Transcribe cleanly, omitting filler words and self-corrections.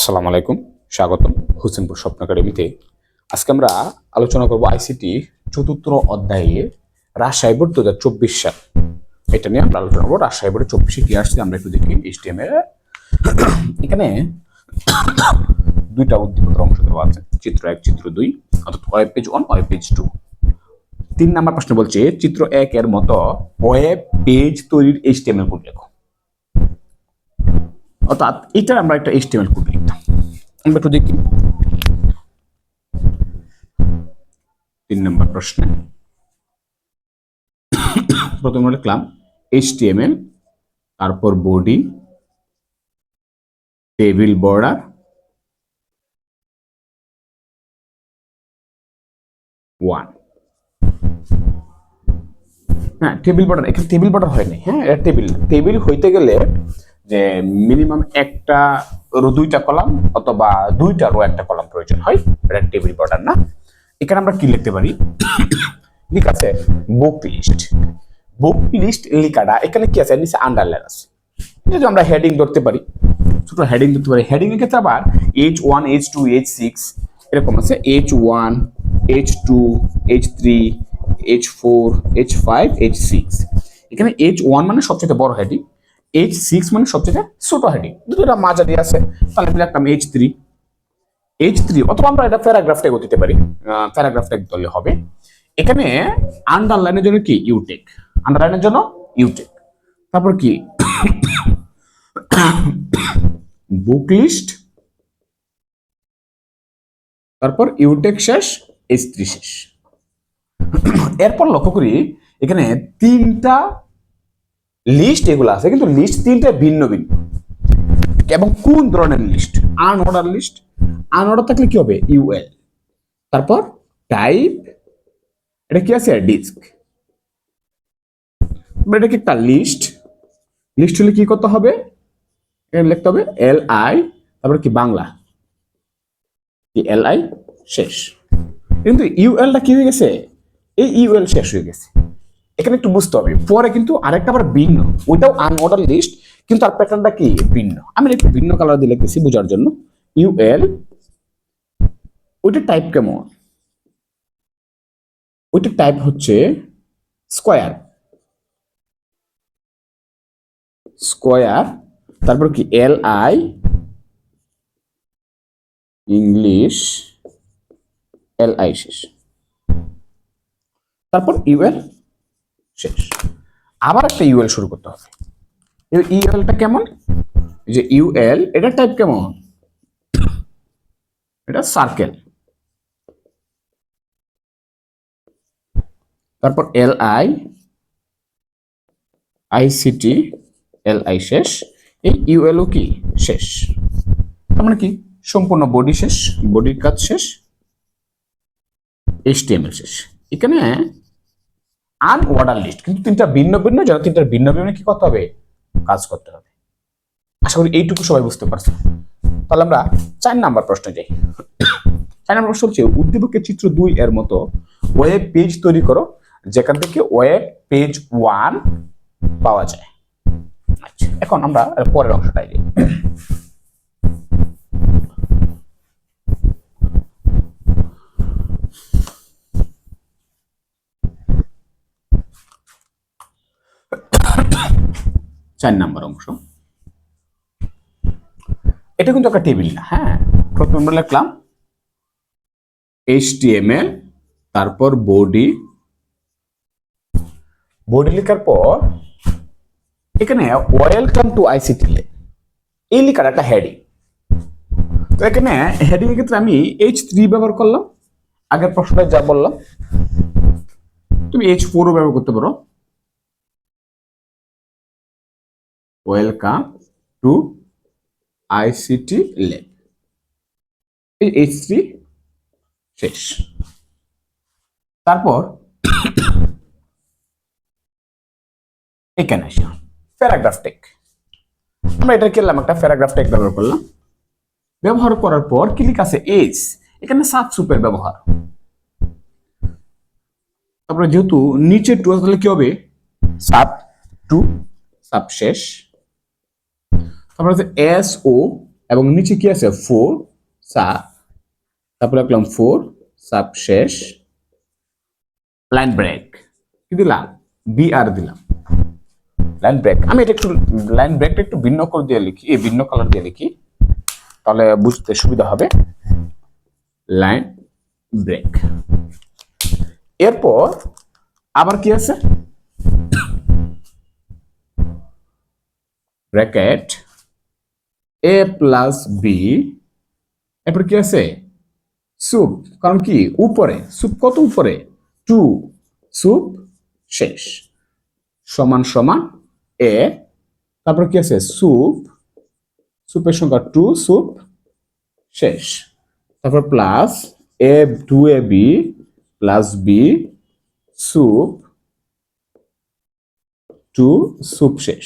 আসসালামু আলাইকুম, স্বাগতম হোসেনপুর স্বপ্ন একাডেমিতে। আজকে আমরা আলোচনা করব আইসিটি চতুর্থ অধ্যায়ে রাজশাহী বোর্ড 2024 সাল। এটা নিয়ে আমরা আলোচনা করবো। রাজশাহী বোর্ডে 24-এ কি আসছে আমরা একটু দেখি। HTML এখানে দুইটা উদ্দীপকের অংশ দেওয়া আছে, চিত্র 1 চিত্র 2, অর্থাৎ web page 1 web page 2। 3 number প্রশ্ন বলছে চিত্র 1 এর মতো ওয়েব পেজ তৈরির HTML কোড লেখো। অর্থাৎ এটা আমরা একটা HTML কোড লিখতাম। আমরা একটু দেখি 3 নম্বর প্রশ্নে। প্রথমে লিখলাম HTML, তারপর বডি, টেবিল বর্ডার, ওয়ান। হ্যাঁ, টেবিল বর্ডার, এখানে টেবিল বর্ডার হয়নি। হ্যাঁ, এটা টেবিল হইতে গেলে যে মিনিমাম একটা রো 2টা কলাম অথবা 2টা রো 1টা কলাম প্রয়োজন হয়। এটা টেবিল বর্ডার না। এখানে আমরা কি লিখতে পারি? ঠিক আছে, বুক লিস্ট। বুক লিস্ট লেখাটা এখানে কি আছে? নিচে আন্ডারলাইন আছে। যদি আমরা হেডিং ধরতে পারি, ছোট হেডিং ধরতে পারি। হেডিং এর ক্ষেত্রে আবার H1 H2 H6 এরকম আছে। H1 H2 H3 H4 H5 H6। এখানে H1 মানে সবচেয়ে বড় হেডিং, H6 মানে সবচেয়ে ছোট হেডিং। দুটোটা মাঝারি আছে, তাহলে লিখলাম H3 অথবা আমরা এটা প্যারাগ্রাফ ট্যাগও দিতে পারি। প্যারাগ্রাফ ট্যাগ দিলে হবে। এখানে আন্ডারলাইনের জন্য কি? ইউটেক। আন্ডারলাইনের জন্য ইউটেক। তারপর কি? বুক লিস্ট, তারপর ইউটেক শেষ, H3 শেষ। এরপর লক্ষ্য করি এখানে 3টা লিস্ট এগুলো আছে, কিন্তু লিস্ট 3টা ভিন্ন ভিন্ন। এবং কোন ধরনের লিস্ট? Unorder list. আনঅর্ডার থাকলে কি হবে? UL। তারপর টাইপ, এটা কি আছে? ডিস্ক। এটা কি একটা লিস্ট? লিস্ট হলে কি করতে হবে? এখানে লিখতে হবে LI, তারপর কি বাংলা, কি LI শেষ। কিন্তু ULটা কি হয়ে গেছে? এই UL শেষ হয়ে গেছে। এখানে একটু বুঝতে হবে, পরে কিন্তু আরেকটা আবার ভিন্ন, ওইটাও আনঅর্ডার লিস্ট, কিন্তু তার প্যাটার্নটা কি? ভিন্ন। আমি একটু ভিন্ন কালার দিয়ে লিখতেছি বোঝার জন্য। UL, ওইটা টাইপ কেমন? ওইটা টাইপ হচ্ছে স্কোয়ার। স্কোয়ার, তারপর কি LI ইংলিশ, LI শেষ, তারপর UL শেষ। আবার একটা UL শুরু করতে হবে। ULটা কেমন? যে UL এটা টাইপ কেমন? এটা সার্কেল। তারপর LI ICT, LI শেষ, এই ULও কি শেষ। তার মানে কি? সম্পূর্ণ বডি শেষ, বডির কাজ শেষ, HTML শেষ। এখানে আনঅর্ডার লিস্ট, কিন্তু 3টা ভিন্ন ভিন্ন, যেন 3টার ভিন্ন ভিন্ন কি করতে হবে? কাজ করতে হবে। আশা করি এইটুকু সবাই বুঝতে পারছো। তাহলে আমরা 4 নাম্বার প্রশ্নে যাই। 4 নাম্বার প্রশ্ন হচ্ছে উদ্দীপকের চিত্র 2 এর মতো ওয়েব পেজ তৈরি করো যেখান থেকে ওয়েব পেজ 1 পাওয়া যায়। আচ্ছা, এখন আমরা পরের অংশটাই যাই। চার নাম্বার অংশ, এটা কিন্তু একটা টেবিল না। হ্যাঁ, প্রথমে আমরা লিখলাম HTML, তারপর বডি। বডি লেখার পর এখানে ওয়েলকাম টু ICT ল্যাব, এই লেখার একটা হেডিং। তো এখানে হেডিং এর ক্ষেত্রে আমি H3 ব্যবহার করলাম। আগের প্রশ্নটা যা বললাম, তুমি H4 ও ব্যবহার করতে পারো। ওয়েলকাম টু ICT ল্যাব, এই H3 শেষ। তারপর এখানে আসি প্যারাগ্রাফ টেক। আমরা এটা করলাম, একটা প্যারাগ্রাফ টেক ব্যবহার করলাম। ব্যবহার করার পর কি লেখা আছে? এস। এখানে সাবস্ক্রিপ্টের ব্যবহার। তারপরে যেহেতু নিচে টু, তাহলে কি হবে? সাব টু, সাব শেষ। তারপরে হচ্ছে SO, এবং নিচে কি আছে 4 সাব, তারপরে লিখলাম 4 সাব শেষ লাইন ব্রেক, কি দিলাম বিআর দিলাম লাইন ব্রেক। আমি এটা একটু লাইন ব্রেকটা একটু ভিন্ন করে দিয়ে লিখি, ভিন্ন কালার দিয়ে লিখি, তাহলে বুঝতে সুবিধা হবে। Line break. এরপর আবার কি আছে, ব্র্যাকেট এ প্লাস বি, এরপর কি আছে সুপ, কারণ কি উপরে সুপ, কত উপরে 2 সুপ শেষ সমান সমান এ, তারপর কি আছে সুপ, সুপের সংখ্যা 2 সুপ শেষ, তারপর plus A 2 A B plus B sup 2 sup শেষ।